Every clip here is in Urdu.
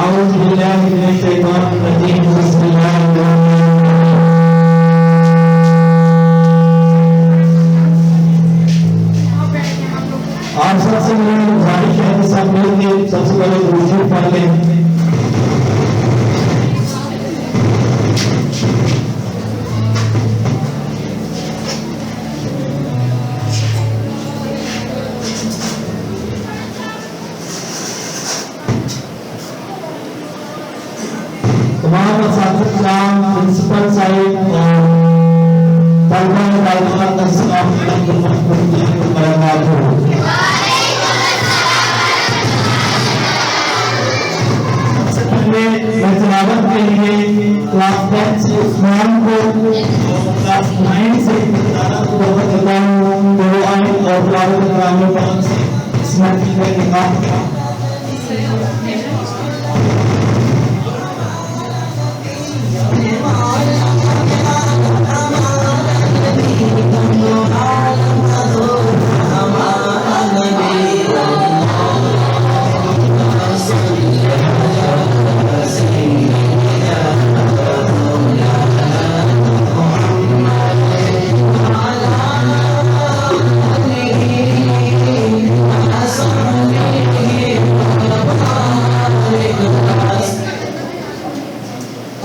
أعوذ بالله من الشيطان الرجيم بسم الله الرحمن الرحيم. آپ سب سے میری گزارش ہے کہ سب مل کے سب سے پہلے درود شریف پڑھ لیں. تمام اساتذہ کرام، پرنسپل صاحب اور طلبہ طالبات کا سلام علیکم ورحمۃ اللہ وبرکاتہ. سب سے پہلے میں تلاوت کے لیے کلاس 10 سے عثمان کو اور کلاس 9 سے ادارہ کو دعوت دیتا ہوں کہ وہ آئیں اور تلاوت کرام پاک سے اس محفل کا انعقاد کریں.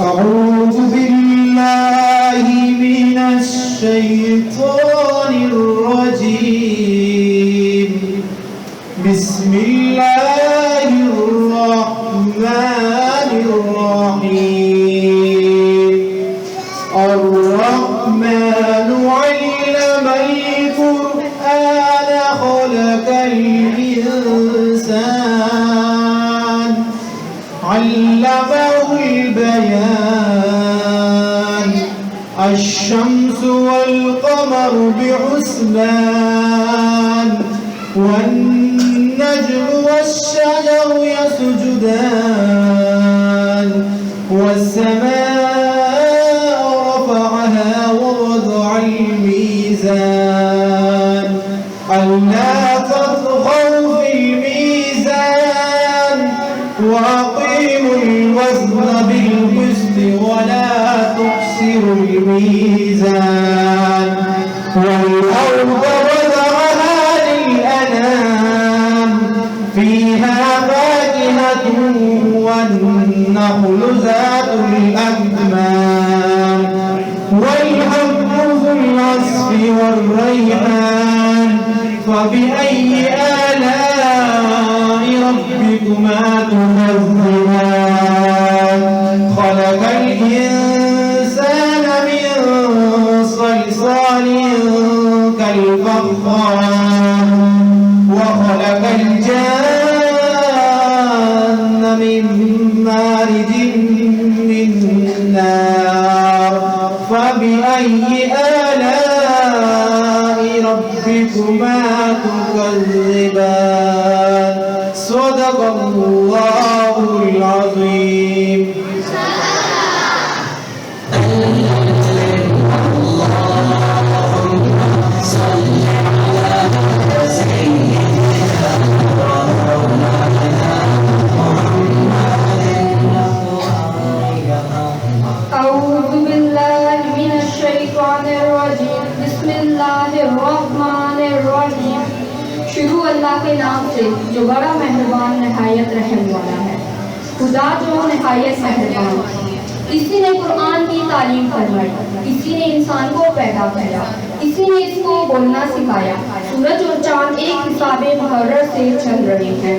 أعوذ بالله من الشيطان الرجيم. بسم الله الرحمن الرحيم. الرحمن علم القرآن خلق الإنسان علمه البيان. الشمس والقمر بحسبان والنجم والشجر يسجدان والسماء رفعها ووضع الميزان ألا تطغوا في الميزان وأقيموا الوزن بالقسط ولا تخسروا الميزان. والأرض وضعها للأنام فيها فاكهة والنخل ذات الأكمام والحب ذو العصف والريحان. فبأي آلاء ربكما تكذبان. خلق الإنسان من صلصال كالفخار وخلق الجان من مارج من نار. فبأي آلاء ربكما تكذبان. صدق الله العظيم. أعوذ بالله من الشيطان الرجيم. بسم الله الرحمن الرحيم. شروع اللہ کے نام سے جو بڑا مہربان نہایت رحم والا ہے. خدا جو نہایت مہربان، اسی نے قرآن کی تعلیم فرمائی، اسی نے انسان کو پیدا کیا، اسی نے اس کو بولنا سکھایا. سورج اور چاند ایک حساب مقرر سے چل رہے ہیں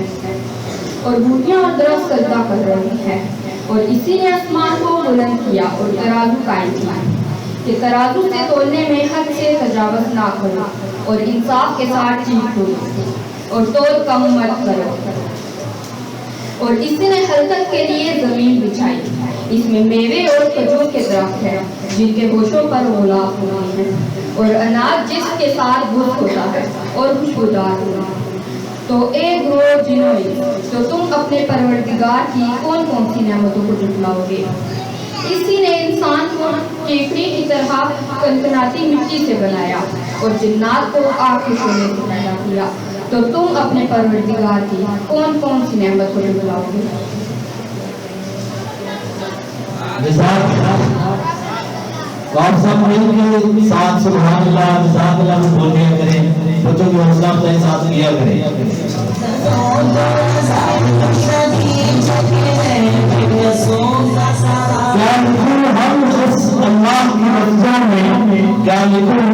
اور بوٹیاں اور درخت سجدہ کر رہی ہیں. اور اسی نے آسمان کو بلند کیا اور ترازو قائم کیا کہ ترازو سے تولنے میں حد سے تجاوز نہ کرو اور انصاف کے ساتھ چیز کرو اور تول کم مت کرو. اور اسی نے حرکت کے لیے زمین بچھائی، اس میں میوے اور کھجور کے درخت ہیں جن کے ہوشوں پر غلاب ہوتے ہیں اور اناج جس کے ساتھ بھوت ہوتا ہے اور خوشبودار ہوتا ہے. تو اے گروہ جنوں، تو تم اپنے پروردگار کی کون کون سی نعمتوں کو جھٹلاؤ گے؟ اسی نے انسان کو کیکڑی کی طرح کنکناتی مٹی سے بنایا اور جنات کو آگ کے شعلے سے پیدا کیا. تو تم اپنے پروردگار کی کون کون سی نعمت کو جھٹلاؤ گے؟ تو آپ سب مل کے ساتھ سبحان اللہ جزاک اللہ میں بول دیا کریں، بچوں کی حوصلہ افزائی ساتھ کیا کریں۔ کیا لکھوں ہم اس اللہ کی مفزا میں، کیا لکھوں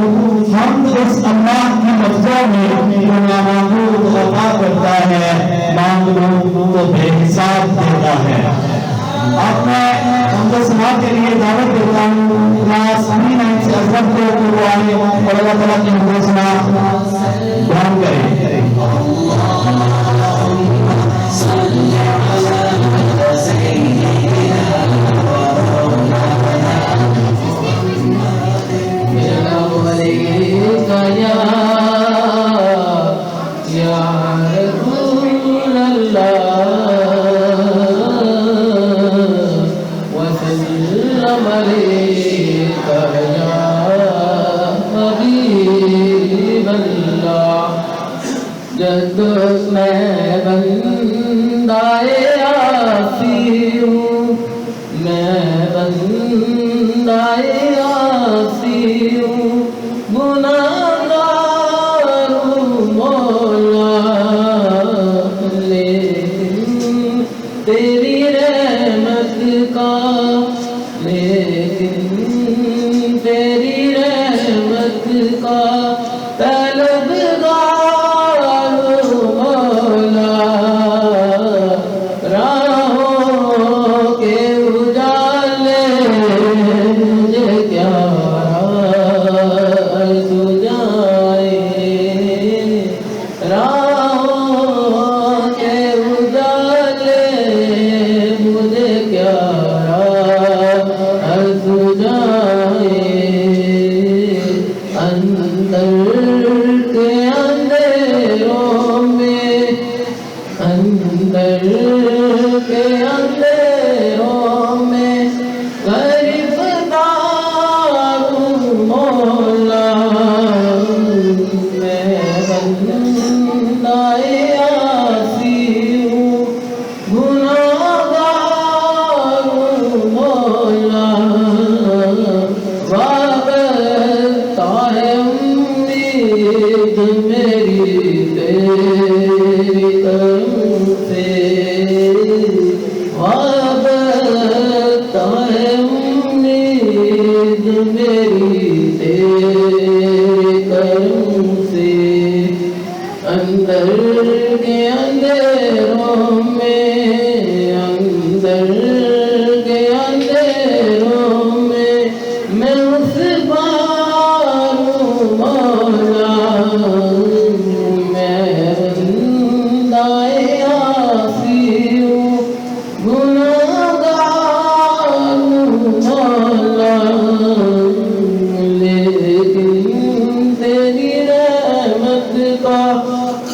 ہم اس اللہ کی مفزا میں جو نامانگو تو عطا کرتا ہے، مانگ لو تو بے حساب دیتا ہے۔ اب میں ان کو سماعت کے لیے دعوت دیتا ہوں کلاس امین سے ازہر کو وہ آئے اور اللہ تعالیٰ کی حضور سماعت بیان کریں۔ جد میں بندائے آسی ہوں، میں بندائے آسی ہوں، گناہگار ہوں مولا، لیکن تیری رحمت کا، لیکن تیری رحمت کا طلبگار مولا، راہوں کے اجالے مجھے کیا عرض جائے، راہوں کے اجالے مجھے کیا عرض جائے، اندر کے اندھیروں میں، اندر کے اندھیروں میں گرفتار ہوں مولا، میں بندائے آسی ہوں، گناہگار ہوں مولا، وابستہ ہے امید میری تیری کرم سے، وابستہ ہے امید میری تیری کرم سے، اندر کے اندھیروں میں، اندر کے اندھیروں میں میں اس بار ہوں مولا، میں بندائے آسی ہوں، گناہگار ہوں مولا، لیکن تیری رحمت کا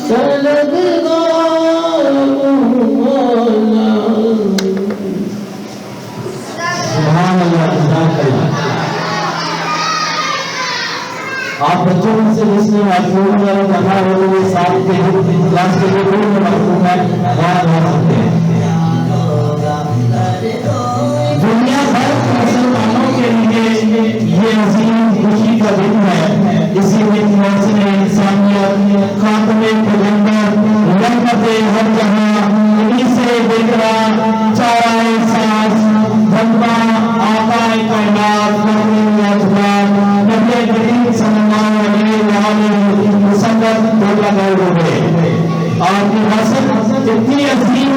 طلبگار ہوں مولا۔ سبحان اللہ جزاک اللہ۔ آپ بچوں میں سے جس نے معلوم ہے جمع ہو گئے ساتھ کے کلاس کے لیے کوئی معلوم ہے وہاں رہ سکتے ہیں۔ دنیا بھر کے مسلمانوں کے لیے یہ عظیم خوشی کا دن ہے، اسی دن محسن انسانیت، خاتم پیغمبر، رحمت ہر جہاں، انہی سے بہترا چارہ ساز، بندہ آقا کائنات، مہدی اجمال، نبی کریم صلی اللہ علیہ وسلم دولا گئے ہوئے۔ آپ کی حسن اتنی عظیم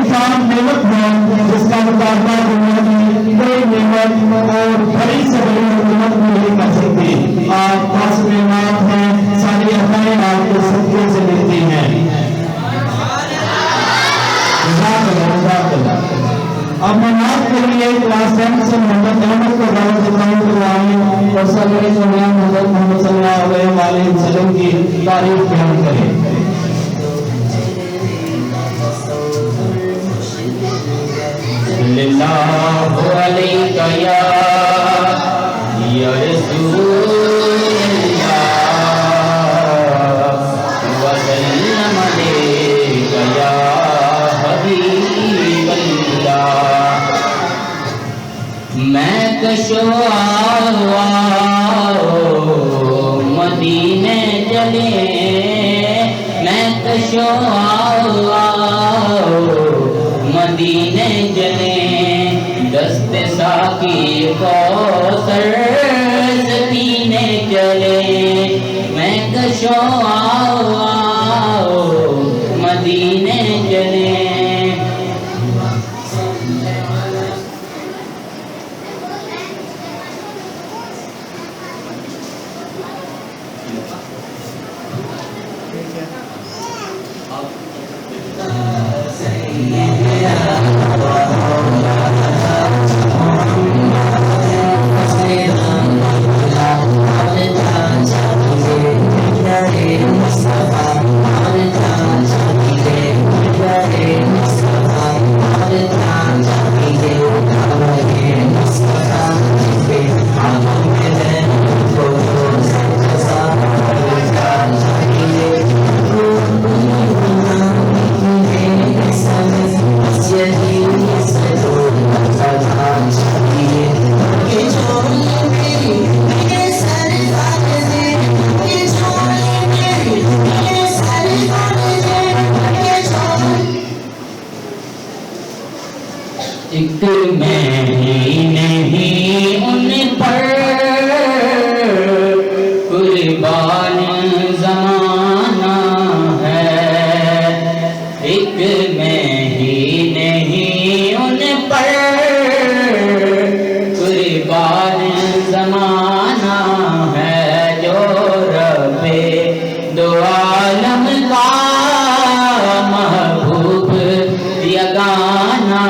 شان نعمت ہے جس کا مقابلہ دنیا کی کوئی نعمت اور بڑی سے بڑی نعمت نہیں کر سکتی۔ آپ خاص نعمت ہیں، ساری عطائیں آپ کے صدقے سے ملتی ہیں۔ جزاک اللہ۔ اب میں نعت کے لیے کلاس 10 سے محمد احمد کو دعوت دیتا ہوں کہ وہ آئیں اور سرور سلام حضرت محمد صلی اللہ علیہ وسلم کی تعریف بیان کریں۔ اللہ علیک یا رسول اللہ وسلم علیک یا حبیب اللہ کشو آؤ مدینے چلے میں کشو آؤ مدینے چلے دست ساقی کوثر سے پینے چلے میں کشو آؤ مدینے چلے ایک میں ہی نہیں ان پر قربان زمانہ ہے ایک میں ہی نہیں ان پر قربان زمانہ ہے جو رب دو عالم کا محبوب یگانہ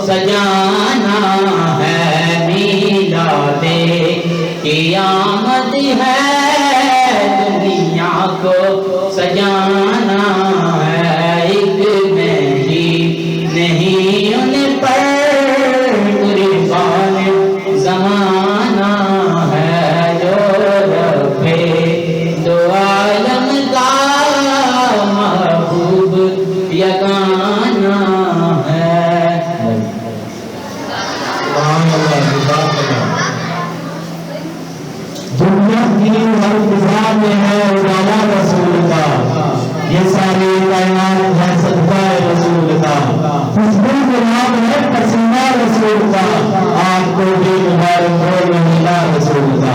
سجانا ہے میلاد قیامت ہے دنیا کو سجانا ہے ایک میں ہی نہیں ان پر قربان زمانہ ہے جو رب دو عالم کا محبوب یگانہ ہے دنیا کی ہر فضا میں ہے اجالا رسول کا یہ ساری کائنات ہے صدقہ رسول کا خوشبو گلاب ہے پسینہ رسول کا آپ کو بھی مبارک ہو مہینہ رسول کا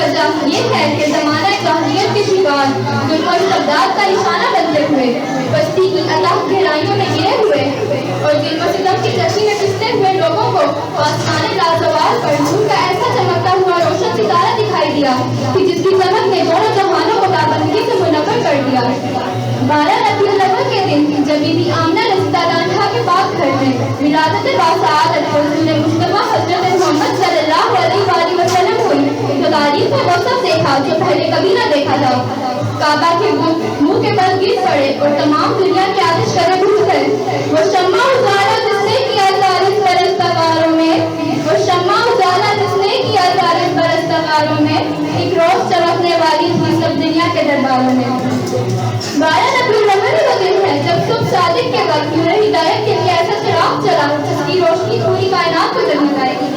وجہ یہ ہے کہ زمانہ جاہلیت کے شکار ظلم و استبداد کا نشانہ بنتے ہوئے بستی کی اللہ گہرائیوں میں گرے ہوئے اور ظلم و ستم کی چشی میں پستے ہوئے لوگوں کو آسمان لازوال پر نور کا ایسا چمکتا ہوا روشن ستارہ دکھائی دیا کہ جس کی چمک نے دونوں جہانوں کو تابندگی سے منور کر دیا۔ 12 ربیع الاول کے دن جب بی بی آمنہ رضی اللہ عنہا کے پاک گھر میں ولادت باسعادت رسول مجتبی حضرت محمد صلی اللہ علیہ وآلہ وسلم ہوئی تو تاریخ میں وہ سب دیکھا جو پہلے کبھی نہ دیکھا تھا۔ کعبہ کے منہ کے بل گر پڑے اور تمام دنیا کے آتش کرے بجھ گئے۔ وہ شمع اجالا جس نے کیا 40 برس تغاروں میں، وہ شمع اجالا جس نے کیا 40 برس تغاروں میں، ایک روز چمکنے والی تھی سب دنیا کے درباروں میں۔ 12 ربیع الاول وہ دن ہے جب صبح صادق کے وقت نور ہدایت کے لیے ایسا چراغ چلا جس کی روشنی پوری کائنات کو جگمگائے گی۔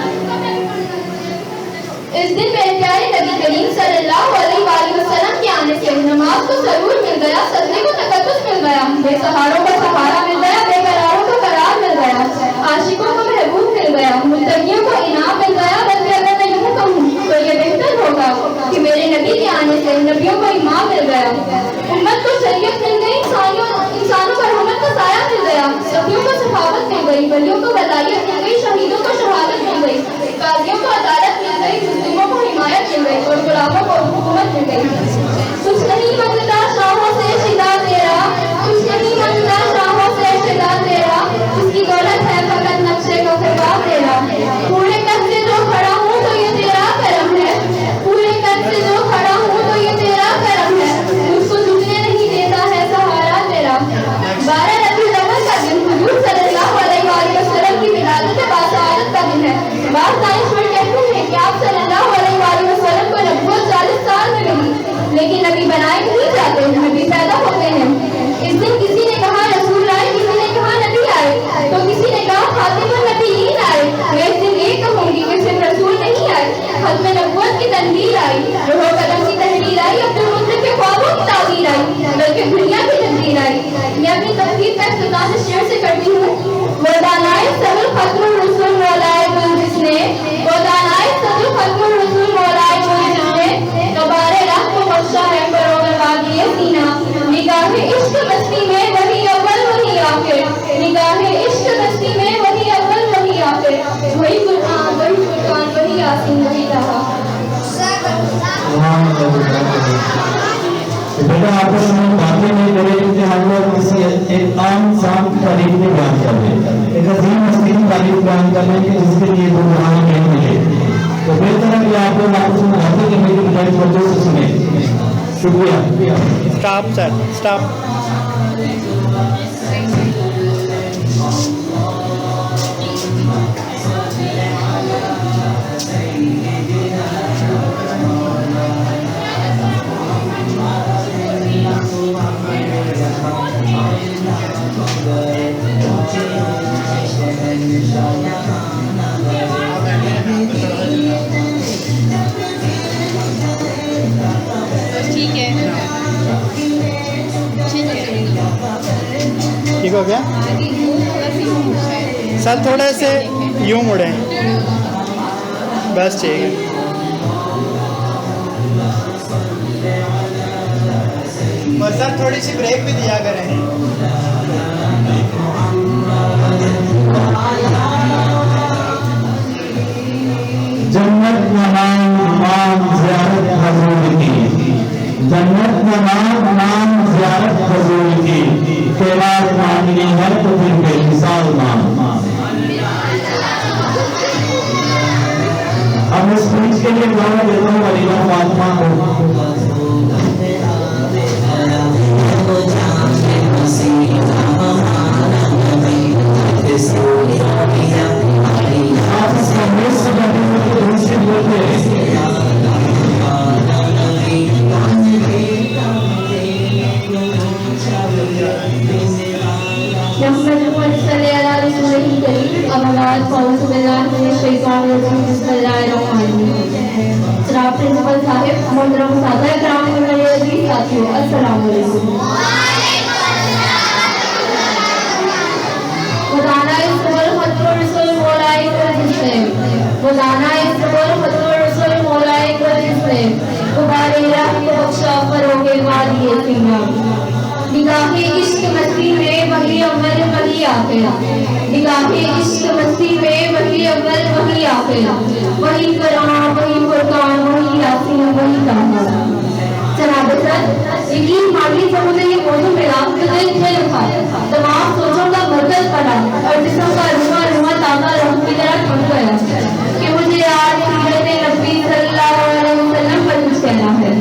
اس دن میرے پیارے نبی کریم صلی اللہ علیہ وآلہ وسلم کے آنے سے نماز کو ضرور مل گیا، سجدے کو تقدس مل گیا، بے سہاروں کو سہارا مل گیا، بے قراروں کو قرار مل گیا، عاشقوں کو محبوب مل گیا، متقیوں کو انعام مل گیا۔ بلکہ اگر میں یوں کہوں تو یہ بہتر ہوگا کہ میرے نبی کے آنے سے نبیوں کو امام مل گیا، امت کو شریعت مل گئی، انسانوں کو رحمت کا سایہ مل گیا، صفیوں کو سخاوت مل گئی، ولیوں کو ولایت مل گئی، شہیدوں کو شہادت مل گئی، قاضیوں کو عدالت مل گئی، مسلموں کو حمایت مل گئی اور غلاموں کو حکومت مل گئی۔ کچھ نہیں منگتا شاہوں سے شدا تیرا، کچھ نہیں منگتا شاہوں سے شدا تیرا، اس کی دولت ہے فقط نقشے کو خدا تیرا۔ پورے قد سے جو کھڑا ہوں تو یہ تیرا کرم ہے، پورے قد سے جو کھڑا ہوں تو یہ تیرا کرم ہے، مجھ کو جھکنے نہیں دیتا ہے سہارا تیرا۔ 12 ربیع الاول کا دن حضور صلی اللہ علیہ وآلہ وسلم کی ولادت باسعادت کا دن ہے۔ بعض دانشور کہتے ہیں کہ آپ صلی اللہ علیہ وآلہ وسلم کو نبوت 40 سال میں ملی، لیکن نبی بنائے نہیں جاتے، نبی پیدا ہوتے ہیں۔ اس دن کسی نے کہا رسول آئے، کسی نے کہا نبی آئے، تو کسی نے کہا خاتم النبیین آئے۔ میں اس دن یہ کہوں گی کہ صرف رسول نہیں آئے، ختم نبوت کی تنویر آئی، روح قدم کی تحریر آئی، عبد المطلب کے خوابوں کی تعبیر آئی، بلکہ دنیا کی تقدیر آئی۔ میں اپنی تقریر کا اختتام اس شعر سے کرتی ہوں۔ وہ دانائے صدر ختم الرسول مولائے گل جس نے، وہ دانائے صدر ختم الرسول مولائے گل جس نے، غبارے راہ کو بخشا ہے فروغ وادی سینہ۔ نگاہ عشق بستی میں وہی اول وہی آخر، نگاہ عشق بستی میں وہی اول وہی آخر، وہی قرآن وہی فرقان وہی یاسین وہی رہا۔ بیٹا آپ کو باتیں نہیں کرے کہ ہم لوگ کسی ایک عام سام تاریخ میں بیان کر رہے ہیں، ایک عظیم ہستی کی تاریخ بیان کر رہے ہیں کہ جس کے لیے دو جہاں نہیں ملے، تو بہتر ہے کہ آپ لوگ آپ کو باتیں کہ میری بجائے توجہ سے سنیں۔ شکریہ۔ Stop, sir. Stop. ٹھیک ہو گیا سر؟ تھوڑے سے یوں مڑیں بس، ٹھیک ہے۔ اور سر تھوڑی سی بریک بھی دیا کریں۔ جنت کا نام زیارت حضور کی، جنت کا نام زیارت حضور کی، خیرات مانگنی ہے تو پھر بے مثال مانگ۔ اب اس اسپیچ کے لیے دعا دیتا ہوں ولیمہ فاطمہ کو۔ آپ اس کا میز سے بیٹھے ہوئے تو دھوم سے بولتے ہیں۔ پرنسپل صاحب، محترم اساتذہ کرام، میرے عزیز ساتھیوں، السلام علیکم۔ خدانہ صبر خطر رسول مولائے کو جس نے، خدانہ صبر خطر رسول مولائے کو جس نے، رحم بخشا فروغ وادی سینا نگاہ عشق مستی میں وہی اول وہی آخر نگاہ عشق مستی میں وہی اول وہی آخر وہی قرآن وہی فرقان وہی یاسین وہی طه جناب سر یقین مانگی جب مجھے یہ موضوع ملا تو دل کھل اٹھا تمام سوچوں کا مرکز پڑا اور جسم کا رواں تازہ روح کی طرح ٹھنڈ گیا کہ مجھے آج سیرت نبی صلی اللہ علیہ وسلم پر کچھ کہنا ہے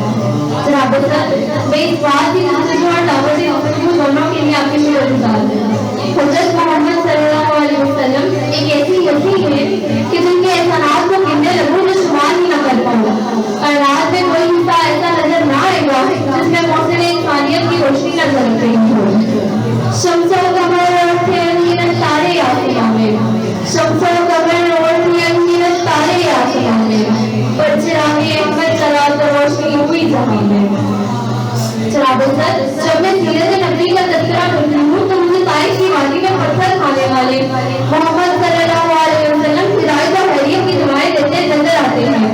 جناب سر میں اس بات کی کوشش اور دعوت دونوں کے لیے آپ کے شکر گزار ہوں حضرت محمد صلی اللہ علیہ وسلم ایک ایسی ہستی ہے کہ جن کے احسانات کو گننے لگوں میں شمار ہی نہ کر پاؤں اور رات میں کوئی حصہ ایسا نظر نہ آئے گا جس میں محسن انسانیت کی روشنی نظر رہی ہو شمس و قمر اور تھے انگیرت تارے آسمان میں شمس و قمر اور تھے انگیرت تارے آسمان میں پر چراغ احمد چلا تو روشنی ہوئی زمین میں جناب سر جب میں سیرت نبی کا تذکرہ کرتی ہوں تو مجھے طائف کی وادی میں پتھر کھانے والے محمد صلی اللہ علیہ وسلم ہدایت اور خیریت کی دعائیں دیتے نظر آتے ہیں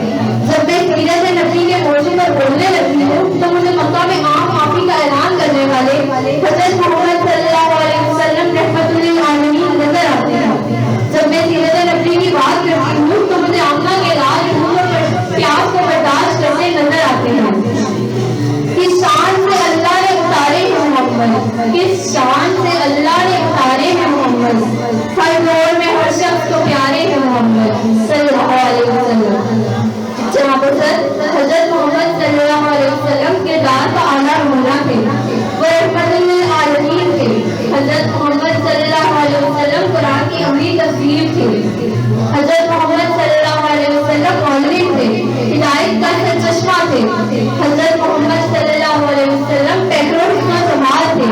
جب میں سیرت نبی کے موضوع پر بولنے لگتی ہوں تو مجھے مکہ میں عام معافی کا اعلان کرنے والے حضرت محمد صلی اللہ علیہ وسلم رحمت للعالمین نظر آتے ہیں جب میں سیرت نبی کی بات کرتی ہوں تو مجھے آمنہ کے علاج پیاس کو برداشت کرتے نظر آتے ہیں کس شان سے اللہ نے اتارے ہیں محمد کس شان سے اللہ نے اتارے ہیں محمد ہر دور میں ہر شخص کو پیارے ہیں محمد صلی اللہ علیہ وسلم جناب سر حضرت محمد صلی اللہ علیہ وسلم کے دار کا اعلیٰ نمونہ تھے وہ رحمت للعالمین تھے حضرت محمد صلی اللہ علیہ وسلم قرآن کی عملی تفسیر تھے حضرت محمد صلی اللہ علیہ وسلم مولوی تھے ہدایت کا سرچشمہ تھے حضرت محمد صلی اللہ علیہ وسلم پیٹرول حکمت سمار تھے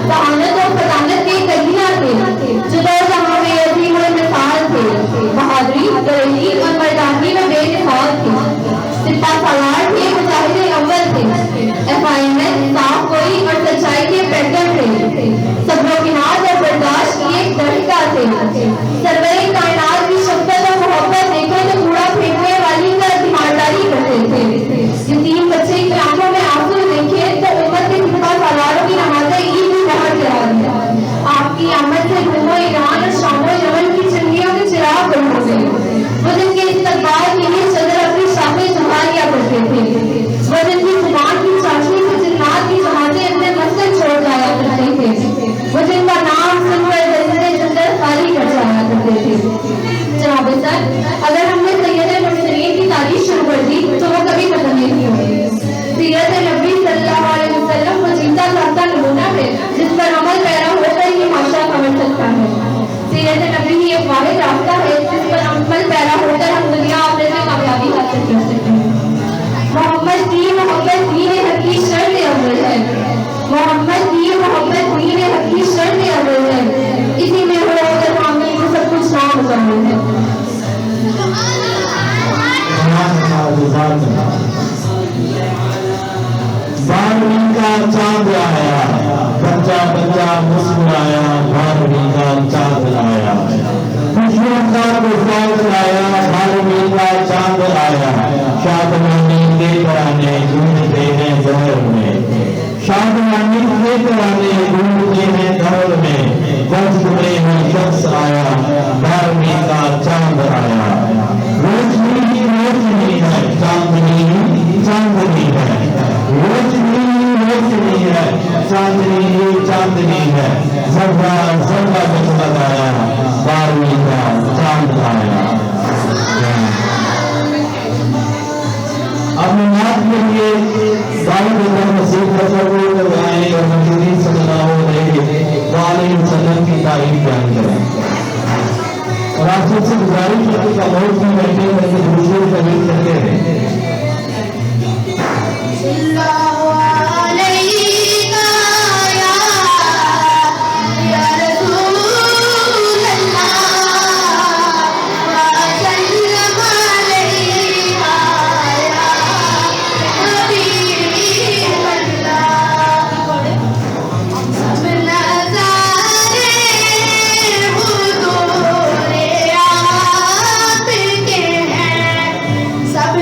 ذہانت اور فطانت کے کہینہ تھے جدو جہاں میں عظیم اور مثال تھے بہادری دلیری اور مردانی میں بے مثال تھے سپہ سالار تھے مجاہد اول تھے FIMS صاف کوئی اور سچائی کے پیٹر تھے صبر و کناز اور برداشت کی ایک طریقہ تھے سرور کائنات کی شفقت اور محبت دیکھے تو کوڑا پھینکنے والی کا تیمارداری کرتے تھے یتیم بچے کی آنکھوں میں آنسو دیکھے تو امت کے سپہ سالاروں کی نماز عید بھی باہر چلا دیا آپ کی آمد سے گھومو ایران اور شام و یمن کی چنگیوں کے چراغ بند ہو گئے وہ جن کے استقبال کے لیے صدر اپنی شاخیں جھکا لیا کرتے تھے وہ جن کی زبان کی چاشنی سے جنات کی جماعتیں اپنے مسجد چھوڑ جایا کرتے تھے وہ جن کا نام سن کر جنت جنت خالی کر جایا کرتے تھے جناب سر اگر ہم نے سید مرسلین کی تاریخ شروع کر دی تو وہ کبھی ختم نہیں ہوگی سیرت نبی صلی اللہ علیہ وسلم وہ جیتا جاگتا نمونہ ہے جس پر عمل پیرا ہو کر یہ معاشرہ سمجھ سکتا ہے سیرت نبی ہی ایک واحد راستہ ہے جس پر عمل پیرا ہو کر ہم دنیا آخرت میں کامیابی حاصل کر سکتے ہیں محمد کی محبت دین حق کی شرط اول ہے محمد کی محبت دین حق کی شرط اول ہے اسی میں ہو کر معاملے کو سب کچھ نام مکمل ہے بارہویں کا چاند آیا بچہ بچہ مسکرایا بارہویں کا چاند آیا خوشیوں کا طوفان آیا بارہویں کا چاند آیا شادمانی کے ترانے گونجتے ہیں دور میں شادمانی کے ترانے گونجتے ہیں دور میں بس میں ہی شخص آیا بارہویں کا چاند آیا روشنی ہی روشنی ہے چاندنی ہی چاندنی ہے روشنی روشنی ہے چاندنی ہی چاندنی ہے زبا زبا جسمت آیا بارہویں کا چاند آیا اب نماز کے لیے دعوت اللہ مسیح تصور کروائیں اور حضور صلی اللہ علیہ وسلم کی تعریف بیان کریں اور آپ سب سے گزارش ہے کہ خاموش میں بیٹھے ہیں کہ حضور شریف کرتے ہیں سب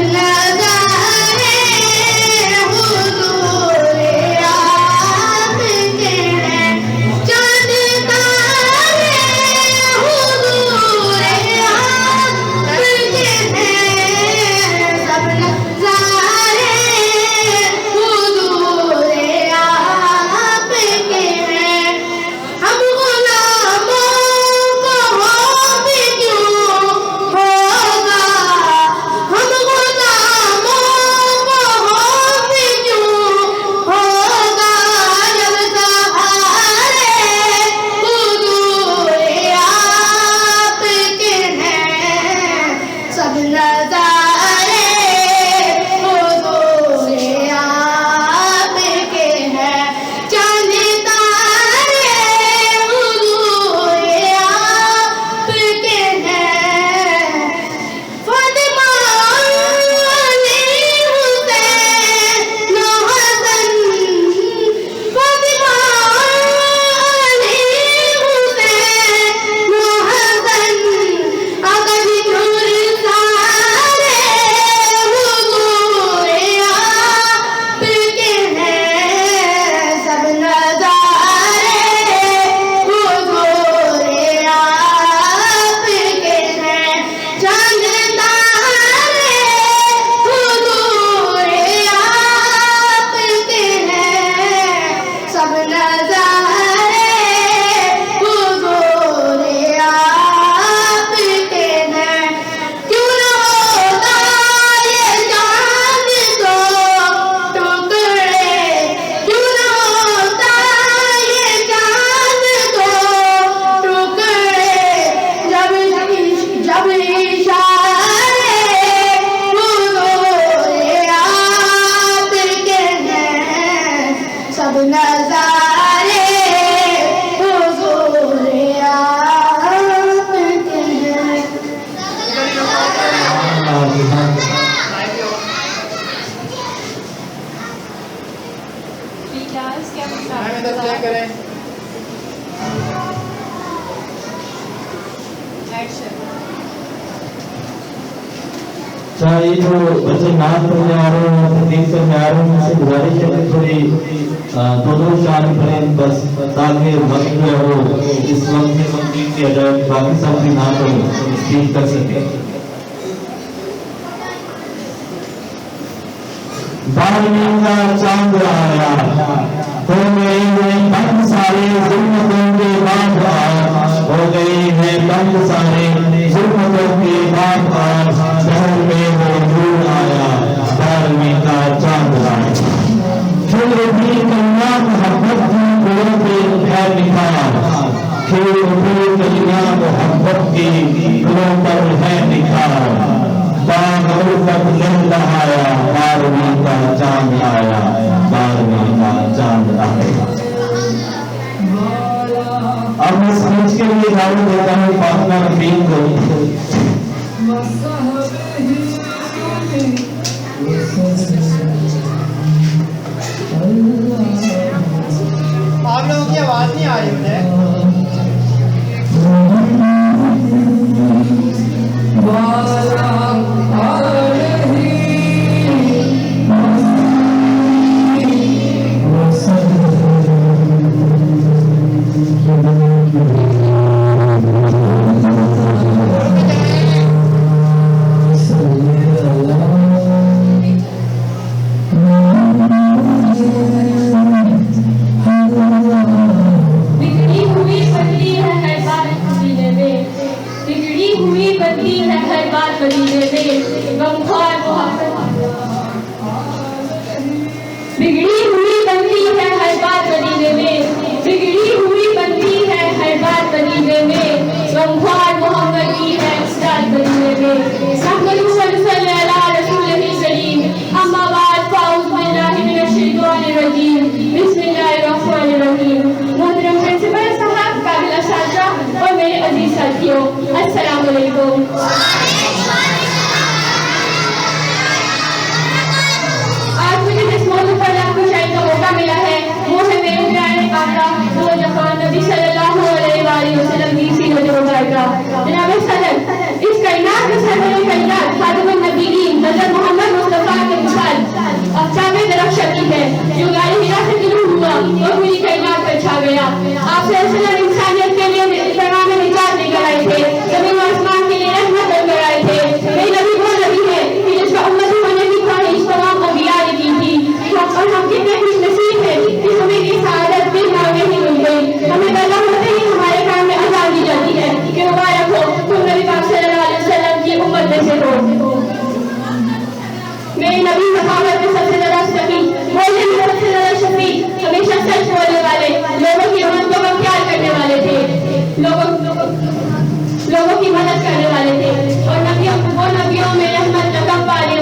چاہے جو بچے نام پڑھنے آ رہے ہیں تقدیم کرنے آ رہے ہیں ان سے گزارش ہے کہ تھوڑی دونوں شان پڑھیں بس تاکہ وقت جو ہے وہ اس وقت میں کمپلیٹ کیا جائے باقی سب بھی نام پڑھ اسپیک کر سکیں. 12ویں کا چاند آیا تو میرے بند سارے ظلمتوں کے بعد آج ہو گئی ہے بند سارے ظلمتوں کے بعد آج شہر میں وہ نور آیا 12ویں کا چاند آیا. کھل اٹھی کلیاں محبت کی پھولوں پہ ہے نکھار کھل اٹھی کلیاں محبت کی پھولوں پر ہے نکھار باغ الفت لہلا آیا 12ویں کا چاند آیا 12ویں کا چاند آیا. اب میں سمجھ کے لیے دعوت دیتا ہوں فاطمہ رفیق کو. آپ لوگوں کی آواز نہیں آ رہی مجھے. السلام علیکم. آج مجھے جس موضوع پر آپ کو شاید کا موقع ملا ہے وہ ہے میرے پیارے آقا دو جہاں نبی صلی اللہ علیہ وآلہ وسلم کی سیرت مبارکہ. جناب صدر اس کائنات کے سرور کائنات خاتم النبیین حضرت محمد مصطفیٰ کے مثال افسانے درخشتی ہے جو غار حرا سے شروع ہوا اور پوری کائنات پر چھا گیا. آپ صلی اللہ علیہ وسلم انسانیت کے لیے پیغام نجات لے کر آئے تھے زمین و آسمان کے لیے رحمت بن کر آئے تھے. میرے نبی وہ نبی ہے کہ جس کا امتی ہونے کی خواہش تمام انبیاء نے کی تھی اور ہم کتنے خوش نصیب ہیں کہ ہمیں یہ سعادت بھی مانگے ہی مل گئی. ہمیں پیدا ہوتے ہی ہمارے کام میں اذان دی جاتی ہے کہ مبارک ہو تم نبی پاک صلی اللہ علیہ وسلم کی امت میں سے ہو. میرے نبی محمد میں سب سے زیادہ شفیع بولنے میں سب سے زیادہ شفیع ہمیشہ سچ بولنے والے لوگوں کی امت کو اختیار کرنے والے تھے لوگوں کی مدد کرنے والے تھے اور وہ نبیوں میں رحمت لقب پانے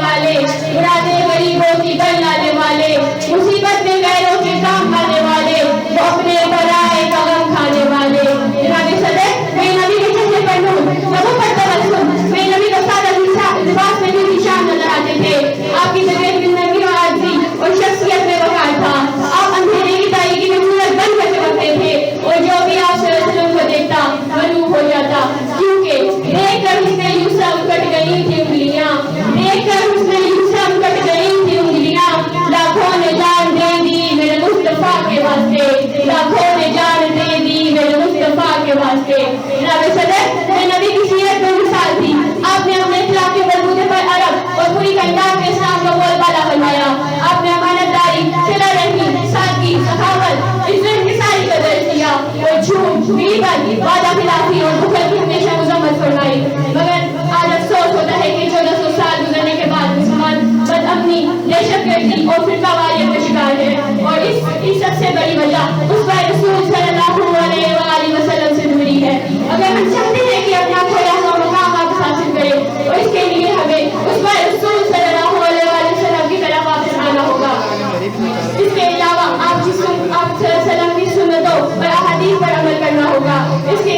والے مرادیں غریبوں کی بن لانے والے مصیبت میں غیروں کے کام آنے والے وہ اپنے برائے کا غم کھانے والے. جناب صدر میرے نبی کے چہرے پر نور لبوں پر تبسم میرے نبی کا سادہ لباس میں بھی نشان نظر آتے تھے. آپ کی طبیعت میں نرمی و عاجزی اور شخصیت میں وقار تھا. آپ اندھیرے کی تاریکی میں سورج بن کر چمکتے تھے اور جو بھی آپ صلی اللہ علیہ وسلم کو دیکھتا ملوک ہو جاتا کیونکہ دیکھ کر اس نے یوسف کٹ گئی تھی انگلیاں لاکھوں نے جان دے دی میرے مصطفیٰ کے واسطے لاکھوں نے جان دے دی میرے مصطفیٰ کے واسطے. جناب صدر میں نبی کی سیرت میں مثال تھی. آپ نے اپنے اخلاق کے بلبوتے پر عرب اور پوری کائنات میں اسلام کا بول بالا فرمایا. آپ نے امانت داری صلہ رحمی سادگی سخاوت عزت کی ساری قدر کیا اور جھوٹ غیبت وعدہ خلافی اور بخل کی ہمیشہ مذمت فرمائی. مگر آج افسوس ہوتا ہے کہ 1400 سال گزرنے کے بعد مسلمان بدامنی دہشت گردی اور فرقہ واریت کا شکار ہے اور اس سب سے بڑی وجہ اسوہ رسول صلی اللہ علیہ وآلہ وسلم سے دوری ہے. اگر ہم چاہتے ہیں کہ اپنا کھویا ہوا مقام واپس حاصل کریں اور اس کے لیے ہمیں اسوہ رسول صلی اللہ علیہ وآلہ وسلم کی طرح واپس آنا ہوگا. اس کے علاوہ آپ صلی اللہ علیہ وسلم کی سنتوں اور احادیث پر عمل کرنا ہوگا. اس کے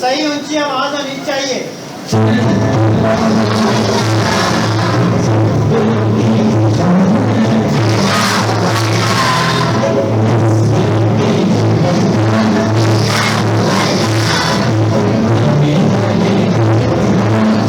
صحیح اونچی آواز ہونی چاہیے